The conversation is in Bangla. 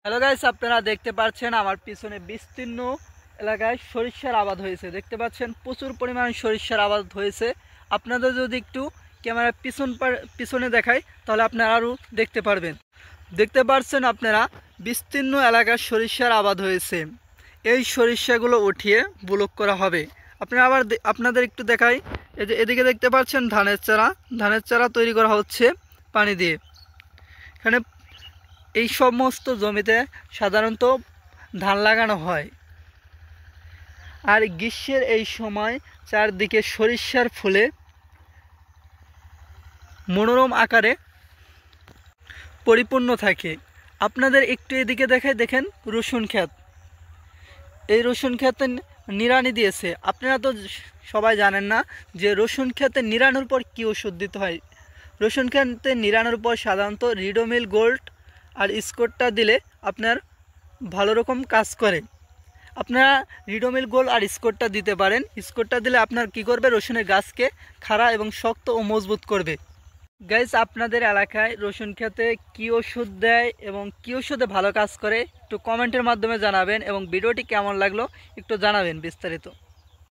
হ্যালো গাইস, আপনারা দেখতে পাচ্ছেন আমার পিছনে বিস্তীর্ণ এলাকায় সরিষার আবাদ হয়েছে। দেখতে পাচ্ছেন প্রচুর পরিমাণে সরিষার আবাদ হয়েছে। আপনাদের যদি একটু ক্যামেরার পিছনে দেখাই তাহলে আপনারা আরও দেখতে পারবেন। দেখতে পাচ্ছেন আপনারা বিস্তীর্ণ এলাকায় সরিষার আবাদ হয়েছে। এই সরিষাগুলো উঠিয়ে ব্লক করা হবে। আপনারা আবার আপনাদের একটু দেখাই, এই যে এদিকে দেখতে পাচ্ছেন ধানের চারা তৈরি করা হচ্ছে পানি দিয়ে। এখানে এই সমস্ত জমিতে সাধারণত ধান লাগানো হয়। আর গ্রীষ্মের এই সময় চারদিকে সরিষার ফুলে মনোরম আকারে পরিপূর্ণ থাকে। আপনাদের একটু এদিকে দেখাই, দেখেন রসুন ক্ষেত। এই রসুন ক্ষেতে নিড়ানি দিয়েছে। আপনারা তো সবাই জানেন না যে রসুন ক্ষেতে নিড়ানোর পর কী ওষুধ দিতে হয়। রসুন ক্ষেতে নিড়ানোর পর সাধারণত রিডোমিল গোল্ড আর স্কোরটা দিলে আপনার ভালো রকম কাজ করে। আপনারা রিডোমিল গোল্ড আর স্কোরটা দিতে পারেন। স্কোরটা দিলে আপনার কি করবে, রসুনের গাছকে খাড়া এবং শক্ত ও মজবুত করবে। গাইস, আপনাদের এলাকায় রসুন খেতে কী ওষুধ দেয় এবং কী ওষুধে ভালো কাজ করে একটু কমেন্টের মাধ্যমে জানাবেন, এবং ভিডিওটি কেমন লাগলো একটু জানাবেন বিস্তারিত।